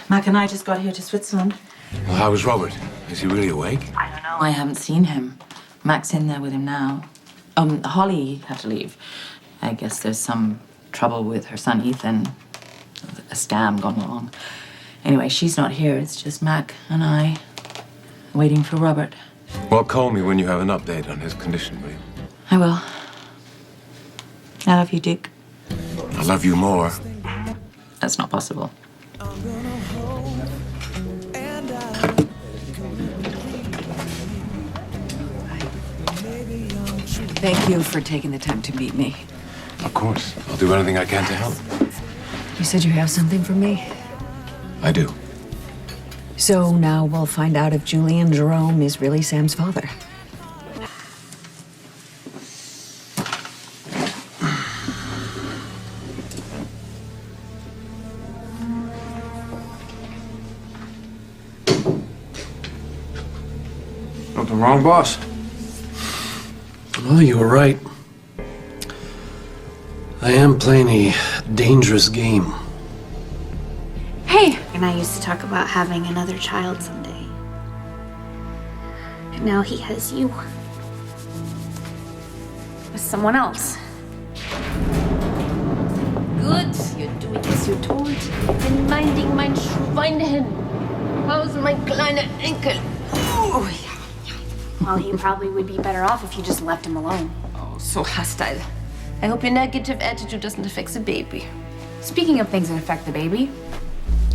Mac and I just got here to Switzerland. Well, how is Robert? Is he really awake? I don't know. I haven't seen him. Mac's in there with him now. Holly had to leave. I guess there's some trouble with her son, Ethan. A scam gone wrong. Anyway, she's not here. It's just Mac and I waiting for Robert. Well, call me when you have an update on his condition, will you? I will. I love you, Dick. I love you more. That's not possible. Thank you for taking the time to meet me. Of course. I'll do anything I can to help. You said you have something for me? I do. So now we'll find out if Julian Jerome is really Sam's father. Not the wrong boss. Well, you were right. I am playing a dangerous game. Hey! And I used to talk about having another child someday. And now he has you. With someone else. Good, you're doing as you're told. And minding mein Schweinchen. How's mein kleiner Enkel? Oh, yeah. Well, he probably would be better off if you just left him alone. Oh, so hostile. I hope your negative attitude doesn't affect the baby. Speaking of things that affect the baby,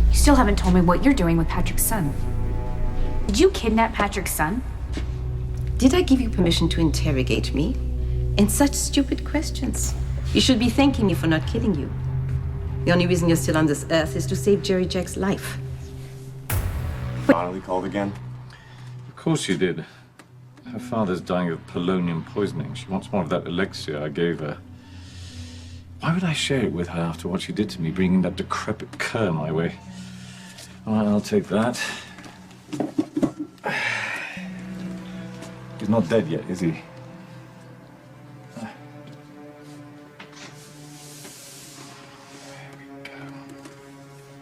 you still haven't told me what you're doing with Patrick's son. Did you kidnap Patrick's son? Did I give you permission to interrogate me? And such stupid questions. You should be thanking me for not killing you. The only reason you're still on this earth is to save Jerry Jack's life. Finally called again? Of course you did. Her father's dying of polonium poisoning. She wants more of that elixir I gave her. Why would I share it with her after what she did to me, bringing that decrepit cur my way? All right, I'll take that. He's not dead yet, is he?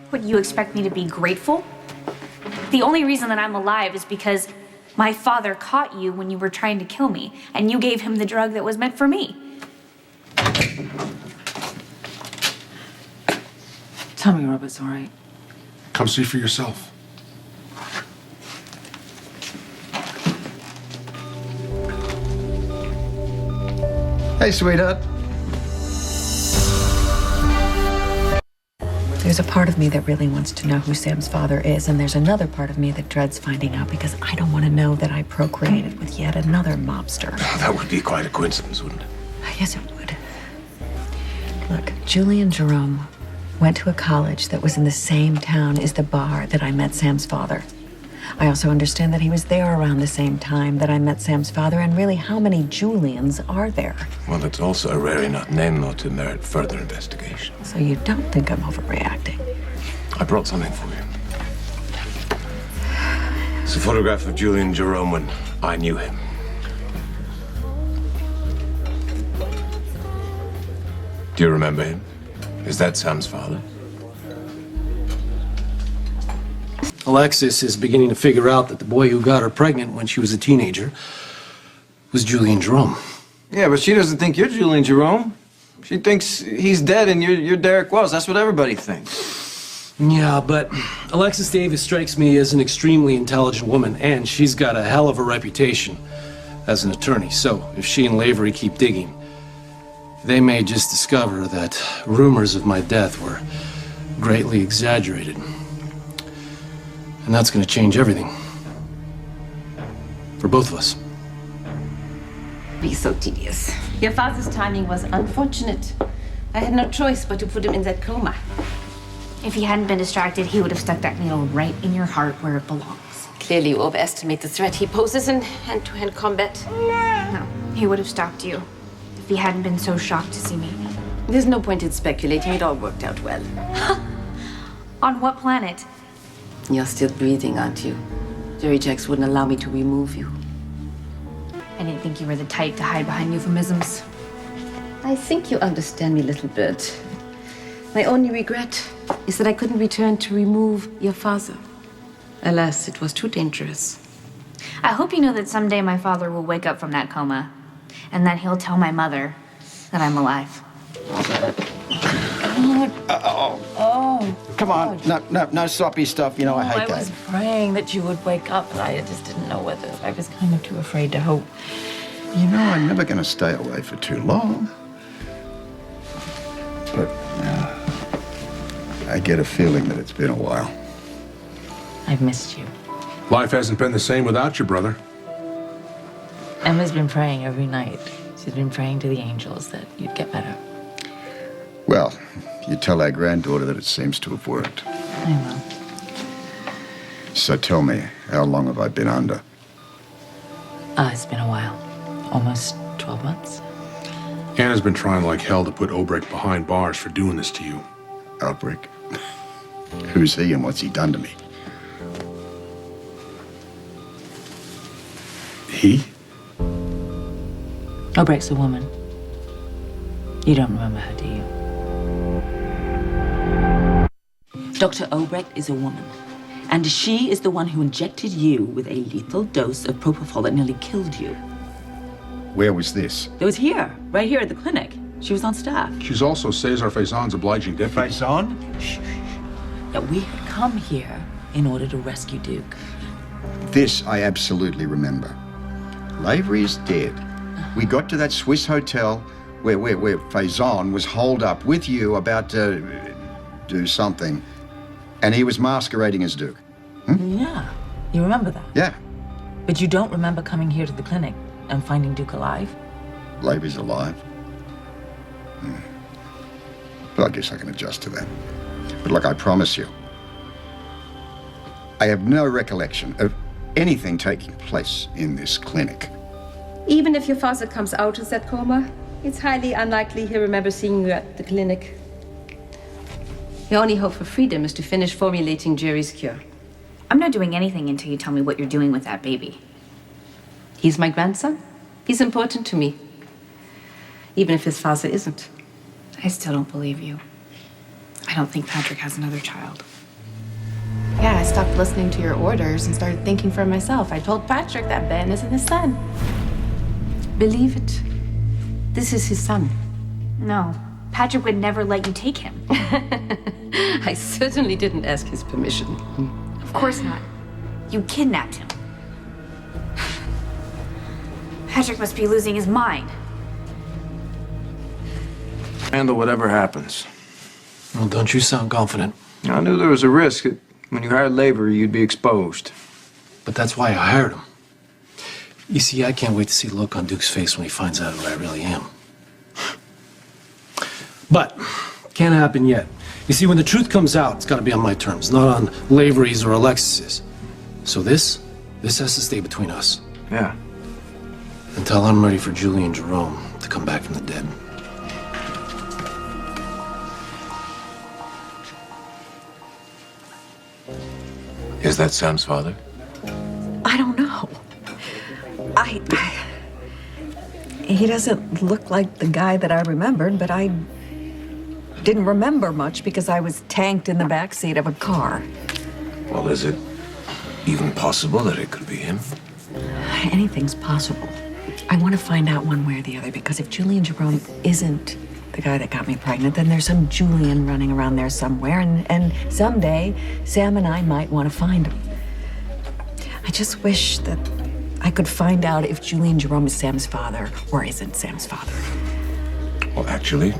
What, you expect me to be grateful? The only reason that I'm alive is because my father caught you when you were trying to kill me, and you gave him the drug that was meant for me. Tell me Robert's all right. Come see for yourself. Hey, sweetheart. There's a part of me that really wants to know who Sam's father is, and there's another part of me that dreads finding out because I don't want to know that I procreated with yet another mobster. That would be quite a coincidence, wouldn't it? Yes, it would. Look, Julian Jerome went to a college that was in the same town as the bar that I met Sam's father. I also understand that he was there around the same time that I met Sam's father, and really, how many Julians are there? Well, it's also a rare enough name, though, to merit further investigation. So you don't think I'm overreacting? I brought something for you. It's a photograph of Julian Jerome when I knew him. Do you remember him? Is that Sam's father? Alexis is beginning to figure out that the boy who got her pregnant when she was a teenager was Julian Jerome. Yeah, but she doesn't think you're Julian Jerome. She thinks he's dead and you're Derek Wells. That's what everybody thinks. Yeah, but Alexis Davis strikes me as an extremely intelligent woman, and she's got a hell of a reputation as an attorney. So if she and Lavery keep digging, they may just discover that rumors of my death were greatly exaggerated. And that's going to change everything. For both of us. Be so tedious. Your father's timing was unfortunate. I had no choice but to put him in that coma. If he hadn't been distracted, he would have stuck that needle right in your heart where it belongs. Clearly, you overestimate the threat he poses in hand-to-hand combat. No, he would have stopped you if he hadn't been so shocked to see me. There's no point in speculating. It all worked out well. On what planet? You're still breathing, aren't you? Jerry Jacks wouldn't allow me to remove you. I didn't think you were the type to hide behind euphemisms. I think you understand me, little bird. My only regret is that I couldn't return to remove your father. Alas, it was too dangerous. I hope you know that someday my father will wake up from that coma, and that he'll tell my mother that I'm alive. Come on, no soppy stuff. You know I hate I was praying that you would wake up, but I just didn't know whether. I was kind of too afraid to hope. You know I'm never going to stay away for too long. But I get a feeling that it's been a while. I've missed you. Life hasn't been the same without you, brother. Emma's been praying every night. She's been praying to the angels that you'd get better. Well, you tell our granddaughter that it seems to have worked. I will. So tell me, how long have I been under? It's been a while. Almost 12 months. Anna's been trying like hell to put Obrecht behind bars for doing this to you. Outbreak? Who's he and what's he done to me? He? Obrecht's a woman. You don't remember her, do you? Dr. Obrecht is a woman. And she is the one who injected you with a lethal dose of propofol that nearly killed you. Where was this? It was here, right here at the clinic. She was on staff. She's also Cesar Faison's obliging deputy. Faison? Now, we had come here in order to rescue Duke. This I absolutely remember. Lavery is dead. We got to that Swiss hotel where Faison was holed up with you about to do something, and he was masquerading as Duke. Yeah, you remember that. Yeah, But you don't remember coming here to the clinic and finding Duke alive? Lavery's alive. But I guess I can adjust to that. But look, I promise you, I have no recollection of anything taking place in this clinic. Even if your father comes out of that coma, it's highly unlikely he'll remember seeing you at the clinic. Your only hope for freedom is to finish formulating Jerry's cure. I'm not doing anything until you tell me what you're doing with that baby. He's my grandson. He's important to me. Even if his father isn't. I still don't believe you. I don't think Patrick has another child. Yeah, I stopped listening to your orders and started thinking for myself. I told Patrick that Ben isn't his son. Believe it. This is his son. No, Patrick would never let you take him. I certainly didn't ask his permission. Of course not. You kidnapped him. Patrick must be losing his mind. Handle whatever happens. Well, don't you sound confident. I knew there was a risk that when you hired Lavery, you'd be exposed. But that's why I hired him. You see, I can't wait to see the look on Duke's face when he finds out who I really am. But, can't happen yet. You see, when the truth comes out, it's gotta be on my terms, not on Lavery's or Alexis's. So this has to stay between us. Yeah. Until I'm ready for Julie and Jerome to come back from the dead. Is that Sam's father? I don't know. He doesn't look like the guy that I remembered, but I didn't remember much because I was tanked in the backseat of a car. Well, is it even possible that it could be him? Anything's possible. I want to find out one way or the other, because if Julian Jerome isn't the guy that got me pregnant, then there's some Julian running around there somewhere, and someday Sam and I might want to find him. I just wish that I could find out if Julian Jerome is Sam's father or isn't Sam's father. Well, actually,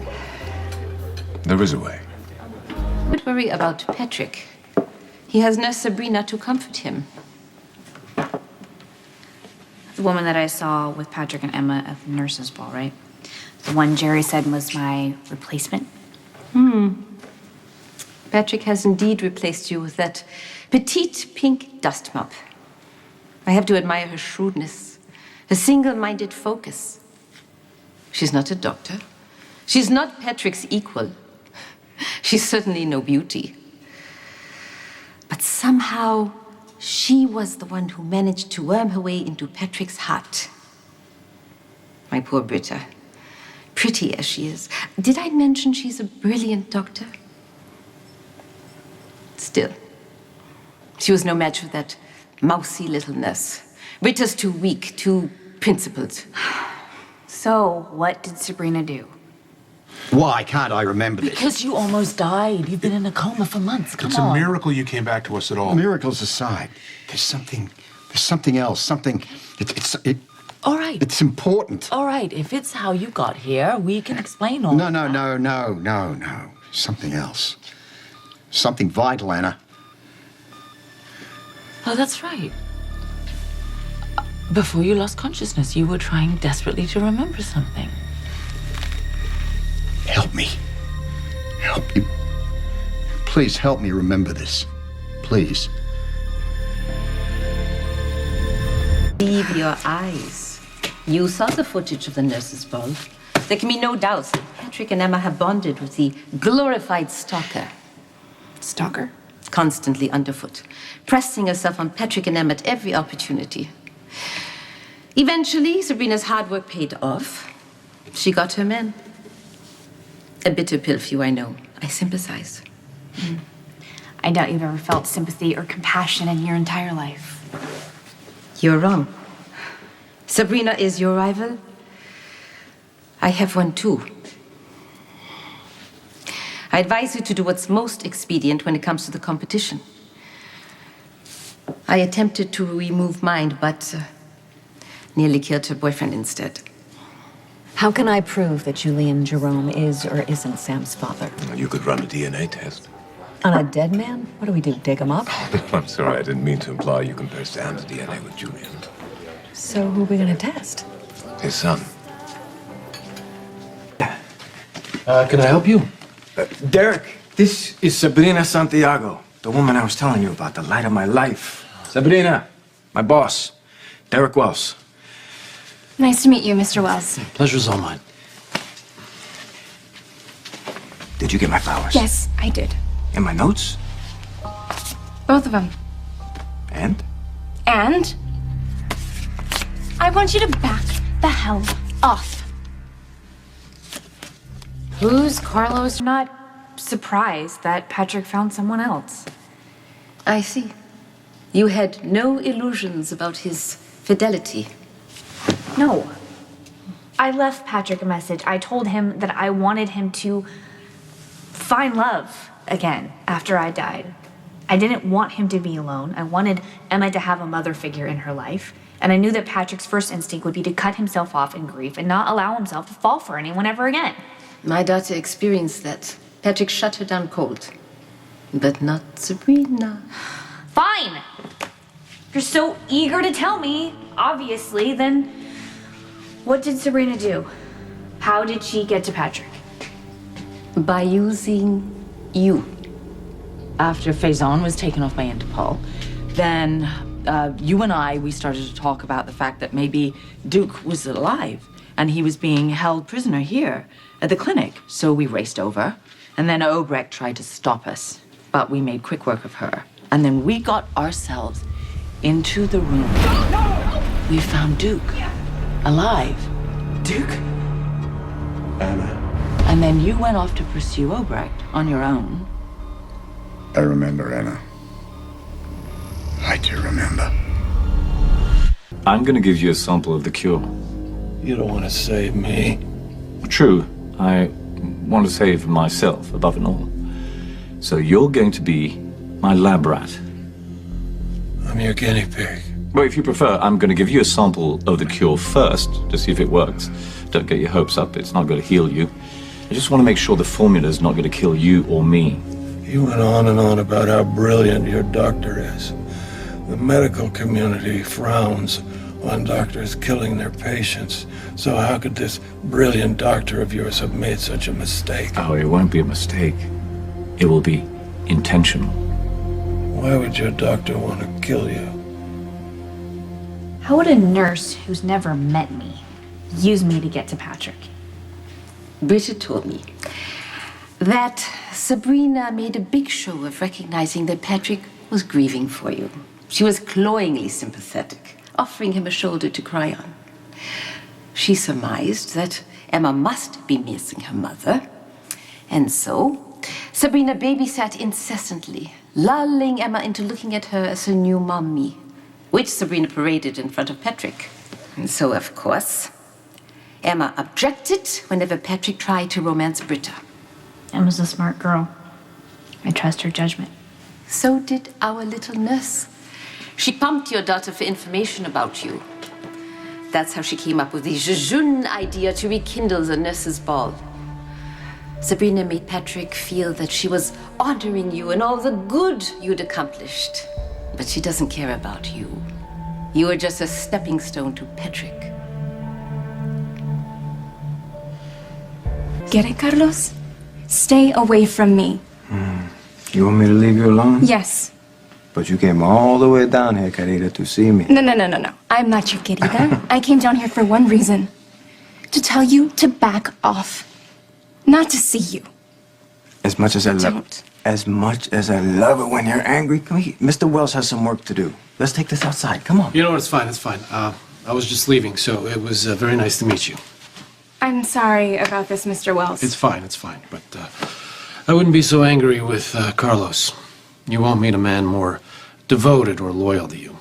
there is a way. Don't worry about Patrick. He has Nurse Sabrina to comfort him. The woman that I saw with Patrick and Emma at the nurse's ball, right? The one Jerry said was my replacement. Patrick has indeed replaced you with that petite pink dust mop. I have to admire her shrewdness, her single-minded focus. She's not a doctor. She's not Patrick's equal. She's certainly no beauty. But somehow, she was the one who managed to worm her way into Patrick's heart. My poor Britta. Pretty as she is. Did I mention she's a brilliant doctor? Still, she was no match for that mousy little nurse. Ritter's too weak, too principled. So, what did Sabrina do? Why can't I remember this? Because you almost died. You've been in a coma for months. Come It's on. a miracle you came back to us at all. Miracles aside, there's something else. Something. All right. It's important. All right. If it's how you got here, we can explain all. No. Something else. Something vital, Anna. Oh, that's right. Before you lost consciousness, you were trying desperately to remember something. Help me. Help me. Please help me remember this. Please. Leave your eyes. You saw the footage of the nurse's ball. There can be no doubt that Patrick and Emma have bonded with the glorified stalker. Stalker? Constantly underfoot, pressing herself on Patrick and Emma at every opportunity. Eventually, Sabrina's hard work paid off. She got her man. A bitter pill for you, I know. I sympathize. I doubt you've ever felt sympathy or compassion in your entire life. You're wrong. Sabrina is your rival. I have one too. I advise you to do what's most expedient when it comes to the competition. I attempted to remove mine, but nearly killed her boyfriend instead. How can I prove that Julian Jerome is or isn't Sam's father? You could run a DNA test. On a dead man? What do we do, dig him up? I'm sorry, I didn't mean to imply you compare Sam's DNA with Julian. So who are we gonna test? His son. Can I help you? Derek, this is Sabrina Santiago, the woman I was telling you about, the light of my life. Sabrina, my boss, Derek Wells. Nice to meet you, Mr. Wells. Pleasure's all mine. Did you get my flowers? Yes, I did. And my notes? Both of them. And? And I want you to back the hell off. Who's Carlos? Not surprised that Patrick found someone else. I see. You had no illusions about his fidelity. No. I left Patrick a message. I told him that I wanted him to find love again after I died. I didn't want him to be alone. I wanted Emma to have a mother figure in her life. And I knew that Patrick's first instinct would be to cut himself off in grief and not allow himself to fall for anyone ever again. My daughter experienced that. Patrick shut her down cold. But not Sabrina. Fine! If you're so eager to tell me, obviously, then what did Sabrina do? How did she get to Patrick? By using you. After Faison was taken off by Interpol, then you and we started to talk about the fact that maybe Duke was alive and he was being held prisoner here at the clinic. So we raced over, and then Obrecht tried to stop us, but we made quick work of her. And then we got ourselves into the room. We found Duke alive. Duke? Anna. And then you went off to pursue Obrecht on your own. I remember, Anna. I do remember. I'm going to give you a sample of the cure. You don't want to save me. True, I want to save myself above and all. So you're going to be my lab rat. I'm your guinea pig. Well, if you prefer, I'm going to give you a sample of the cure first to see if it works. Don't get your hopes up, it's not going to heal you. I just want to make sure the formula is not going to kill you or me. You went on and on about how brilliant your doctor is. The medical community frowns on doctors killing their patients. So how could this brilliant doctor of yours have made such a mistake? Oh, it won't be a mistake. It will be intentional. Why would your doctor want to kill you? How would a nurse who's never met me use me to get to Patrick? Bridget told me that Sabrina made a big show of recognizing that Patrick was grieving for you. She was cloyingly sympathetic, offering him a shoulder to cry on. She surmised that Emma must be missing her mother, and so Sabrina babysat incessantly, lulling Emma into looking at her as her new mommy, which Sabrina paraded in front of Patrick. And so, of course, Emma objected whenever Patrick tried to romance Britta. Emma's a smart girl. I trust her judgment. So did our little nurse. She pumped your daughter for information about you. That's how she came up with the jejune idea to rekindle the nurses' ball. Sabrina made Patrick feel that she was honoring you and all the good you'd accomplished. But she doesn't care about you. You were just a stepping stone to Patrick. Get it, Carlos? Stay away from me. You want me to leave you alone? Yes. But you came all the way down here, querida, to see me. No. I'm not your querida. I came down here for one reason. To tell you to back off. Not to see you. As much as I love Don't. As much as I love it when you're angry. Come here. Mr. Wells has some work to do. Let's take this outside. Come on. You know what? It's fine. It's fine. I was just leaving, so it was very nice to meet you. I'm sorry about this, Mr. Wells. It's fine. It's fine. But I wouldn't be so angry with Carlos. You won't meet a man more devoted or loyal to you.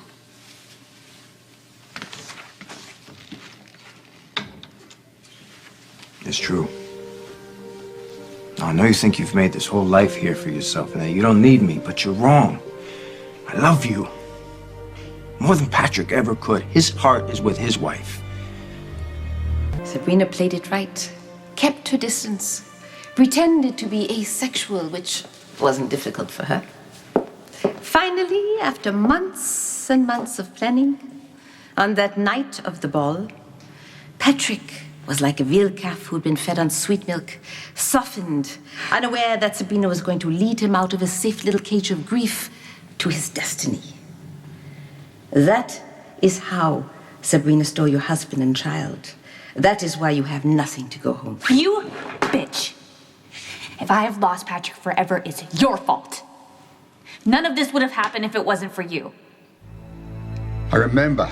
It's true. I know you think you've made this whole life here for yourself and that you don't need me, but you're wrong. I love you. More than Patrick ever could. His heart is with his wife. Sabrina played it right, kept her distance, pretended to be asexual, which wasn't difficult for her. Finally, after months and months of planning, on that night of the ball, Patrick was like a veal calf who'd been fed on sweet milk, softened, unaware that Sabrina was going to lead him out of his safe little cage of grief to his destiny. That is how Sabrina stole your husband and child. That is why you have nothing to go home. You bitch. If I have lost Patrick forever, it's your fault. None of this would have happened if it wasn't for you. I remember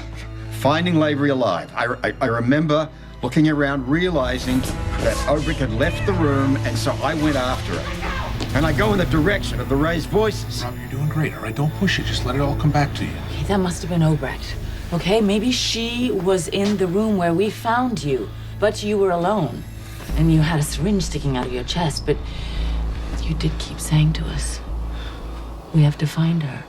finding Lavery alive. I remember looking around, realizing that Obrick had left the room, and so I went after her. And I go in the direction of the raised voices. Rob, you're doing great, all right? Don't push it. Just let it all come back to you. Okay, that must have been Obrecht. Okay, maybe she was in the room where we found you, but you were alone. And you had a syringe sticking out of your chest, but you did keep saying to us, we have to find her.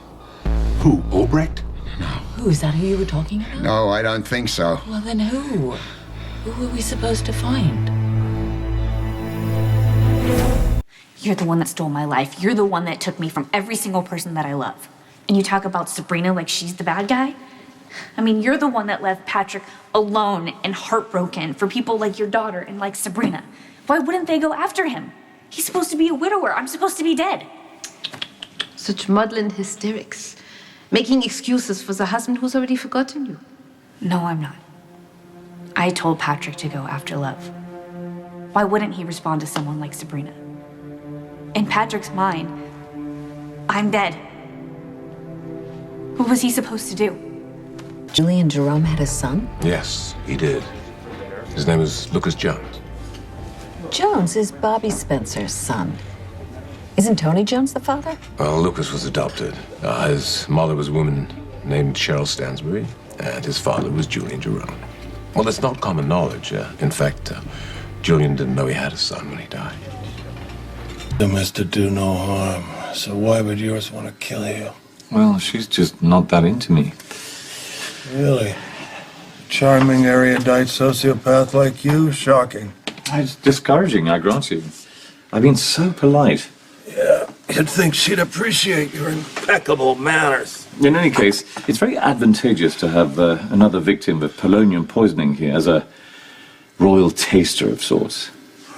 Who, Obrecht? No. Who, is that who you were talking about? No, I don't think so. Well, then who? Who were we supposed to find? You're the one that stole my life. You're the one that took me from every single person that I love. And you talk about Sabrina like she's the bad guy? I mean, you're the one that left Patrick alone and heartbroken for people like your daughter and like Sabrina. Why wouldn't they go after him? He's supposed to be a widower. I'm supposed to be dead. Such maudlin hysterics, making excuses for the husband who's already forgotten you. No, I'm not. I told Patrick to go after love. Why wouldn't he respond to someone like Sabrina? In Patrick's mind, I'm dead. What was he supposed to do? Julian Jerome had a son? Yes, he did. His name is Lucas Jones. Jones is Bobby Spencer's son. Isn't Tony Jones the father? Well, Lucas was adopted. His mother was a woman named Cheryl Stansbury, and his father was Julian Jerome. Well, it's not common knowledge. In fact, Julian didn't know he had a son when he died. The meant to do no harm, so why would yours want to kill you? Well, she's just not that into me. Really? Charming, erudite sociopath like you? Shocking. It's discouraging, I grant you. I've been so polite. Yeah, you'd think she'd appreciate your impeccable manners. In any case, it's very advantageous to have another victim of polonium poisoning here as a royal taster of sorts.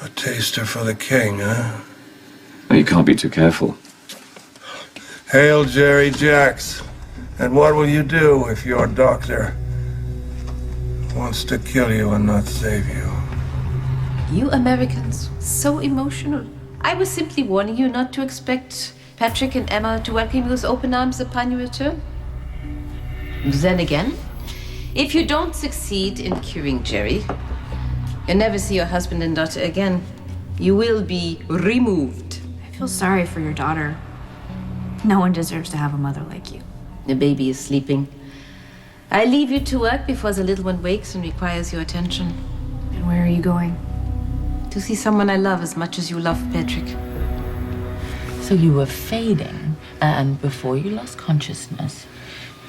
A taster for the king, huh? Well, you can't be too careful. Hail Jerry Jacks. And what will you do if your doctor wants to kill you and not save you? You Americans, so emotional. I was simply warning you not to expect Patrick and Emma to welcome you with open arms upon your return. Then again, if you don't succeed in curing Jerry, you'll never see your husband and daughter again. You will be removed. I feel sorry for your daughter. No one deserves to have a mother like you. The baby is sleeping. I leave you to work before the little one wakes and requires your attention. And where are you going? To see someone I love as much as you love Patrick. So you were fading, and before you lost consciousness,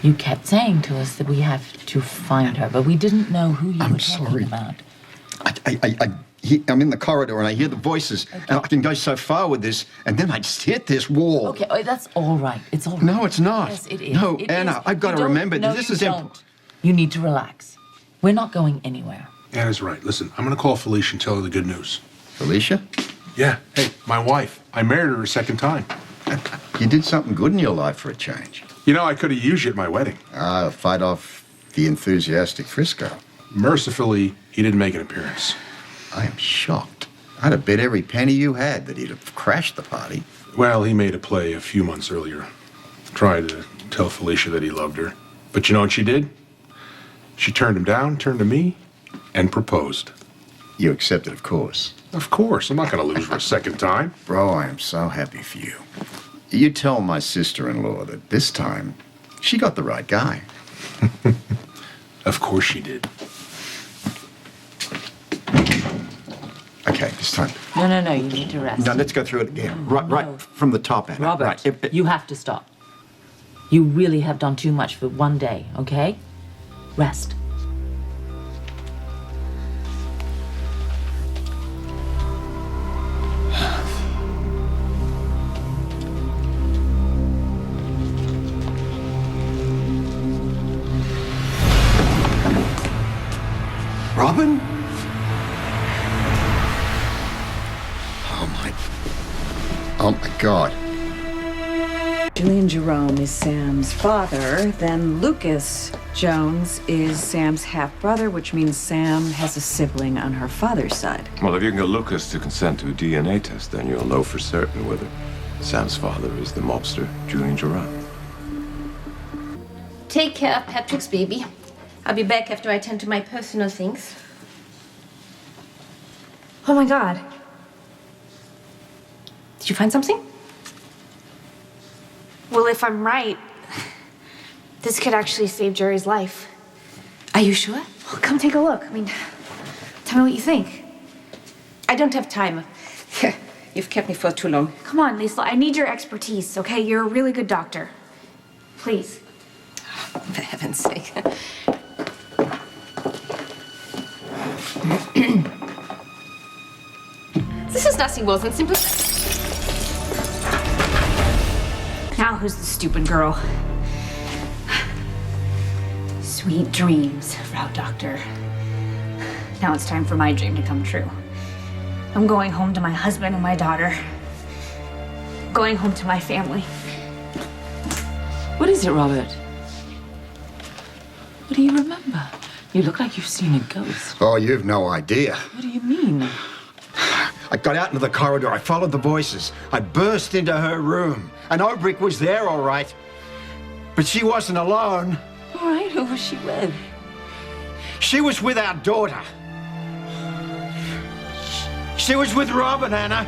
you kept saying to us that we have to find her, but we didn't know who you were talking about. I'm in the corridor and I hear the voices, and I can go so far with this, and then I just hit this wall. Okay, that's all right. It's all right. No, it's not. Yes, it is. No, It Anna, is. I've got You to don't- remember no, this you is don't. You need to relax. We're not going anywhere. Anna's right. Listen, I'm gonna call Felicia and tell her the good news. Felicia? Yeah, hey, my wife. I married her a second time. You did something good in your life for a change. You know, I could have used you at my wedding. Fight off the enthusiastic Frisco. Mercifully, he didn't make an appearance. I am shocked. I'd have bet every penny you had that he'd have crashed the party. Well, he made a play a few months earlier. Tried to tell Felicia that he loved her. But you know what she did? She turned him down, turned to me, and proposed. You accepted, of course. Of course. I'm not going to lose her a second time. Bro, I am so happy for you. You tell my sister-in-law that this time she got the right guy. Of course she did. Okay, this time. No, you need to rest. Now let's go through it again. Right from the top, Anna. Robert, Right. you have to stop. You really have done too much for one day, okay? Rest. Robin? Oh my God. Julian Jerome is Sam's father, then Lucas Jones is Sam's half-brother, which means Sam has a sibling on her father's side. Well, if you can get Lucas to consent to a DNA test, then you'll know for certain whether Sam's father is the mobster, Julian Jerome. Take care of Patrick's baby. I'll be back after I tend to my personal things. Oh my God. Did you find something? Well, if I'm right, this could actually save Jerry's life. Are you sure? Well, come take a look. I mean, tell me what you think. I don't have time. You've kept me for too long. Come on, Lisa. I need your expertise, okay? You're a really good doctor. Please. For heaven's sake. This is nothing more than simple. Now who's the stupid girl? Sweet dreams, Frau Doctor. Now it's time for my dream to come true. I'm going home to my husband and my daughter. Going home to my family. What is it, Robert? What do you remember? You look like you've seen a ghost. Oh, you've no idea. What do you mean? I got out into the corridor. I followed the voices. I burst into her room. And Obrick was there, all right. But she wasn't alone. All right, who was she with? She was with our daughter. She was with Robin, Anna.